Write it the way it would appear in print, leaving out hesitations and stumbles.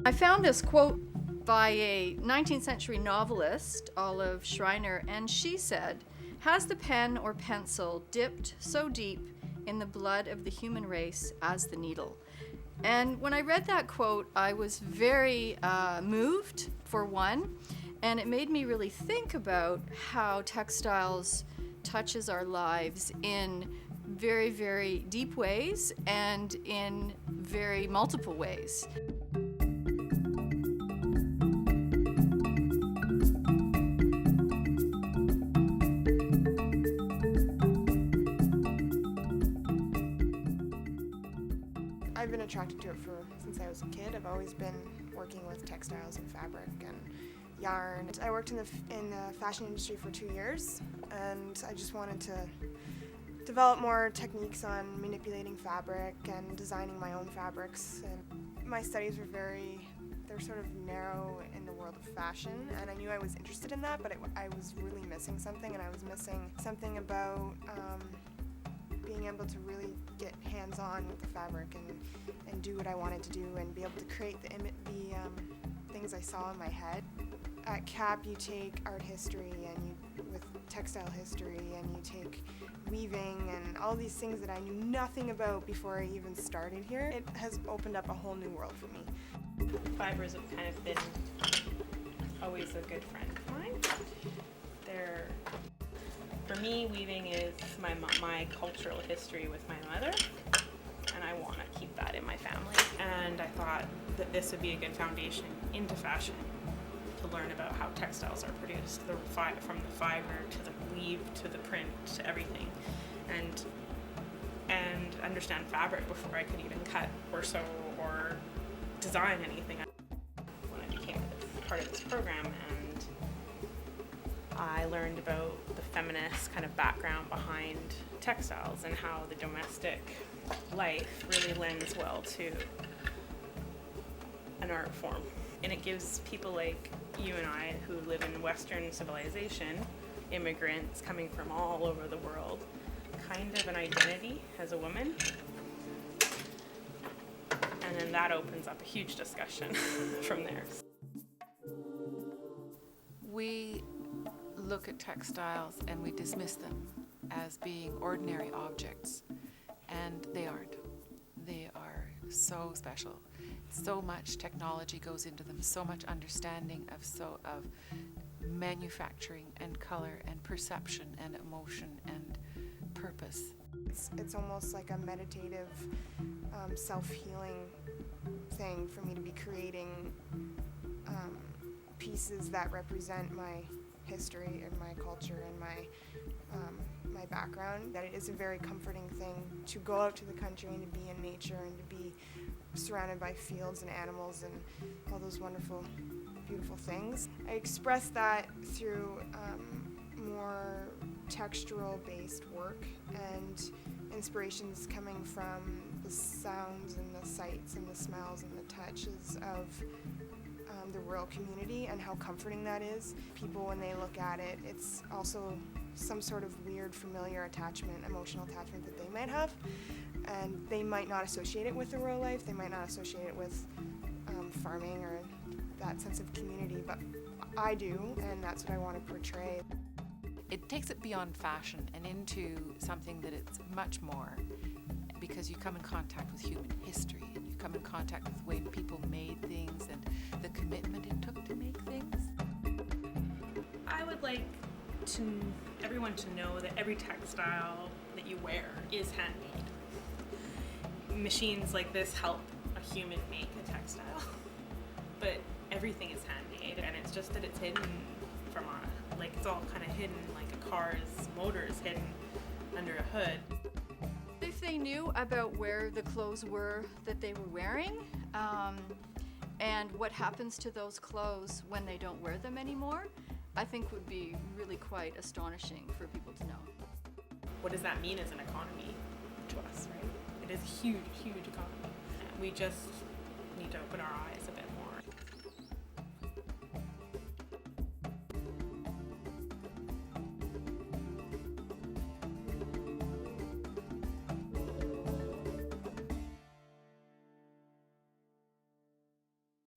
I found this quote by a 19th century novelist, Olive Schreiner, and she said, "Has the pen or pencil dipped so deep in the blood of the human race as the needle?" And when I read that quote, I was very moved, for one, and it made me really think about how textiles touches our lives in very, very deep ways and in very multiple ways. I've been attracted to it since I was a kid. I've always been working with textiles and fabric and yarn. I worked in the fashion industry for 2 years, and I just wanted to develop more techniques on manipulating fabric and designing my own fabrics. And my studies were they're sort of narrow in the world of fashion, and I knew I was interested in that, but I was really missing something, and I was missing something about being able to really get hands-on with the fabric and do what I wanted to do and be able to create the things I saw in my head. At CAP, you take art history with textile history, and you take weaving and all these things that I knew nothing about before I even started here. It has opened up a whole new world for me. Fibers have kind of been always a good friend of mine. For me, weaving is my cultural history with my mother, and I want to keep that in my family. And I thought that this would be a good foundation into fashion, to learn about how textiles are produced, from the fiber to the weave to the print to everything, and understand fabric before I could even cut or sew or design anything. When I became part of this program, and I learned about the feminist kind of background behind textiles and how the domestic life really lends well to an art form. And it gives people like you and I, who live in Western civilization, immigrants coming from all over the world, kind of an identity as a woman. And then that opens up a huge discussion from there. We look at textiles and we dismiss them as being ordinary objects, and they aren't. They are so special. So much technology goes into them, so much understanding of manufacturing and color and perception and emotion and purpose. It's almost like a meditative, self-healing thing for me to be creating pieces that represent my history and my culture and my background. That it is a very comforting thing to go out to the country and to be in nature and to be surrounded by fields and animals and all those wonderful, beautiful things. I express that through more textural-based work and inspirations coming from the sounds and the sights and the smells and the touches of the rural community and how comforting that is. People, when they look at it, it's also some sort of weird, familiar attachment, emotional attachment that they might have, and they might not associate it with the rural life, they might not associate it with farming or that sense of community, but I do, and that's what I want to portray. It takes it beyond fashion and into something that it's much more, because you come in contact with human history, and you come in contact with the way people made things and the commitment it took to make things. I would like everyone to know that every textile that you wear is handmade. Machines like this help a human make a textile, but everything is handmade, and it's just that it's hidden from it's all kind of hidden, like a car's motor is hidden under a hood. If they knew about where the clothes were that they were wearing, and what happens to those clothes when they don't wear them anymore, I think would be really quite astonishing for people to know. What does that mean as an economy to us, right? It is a huge, huge economy. We just need to open our eyes a bit more.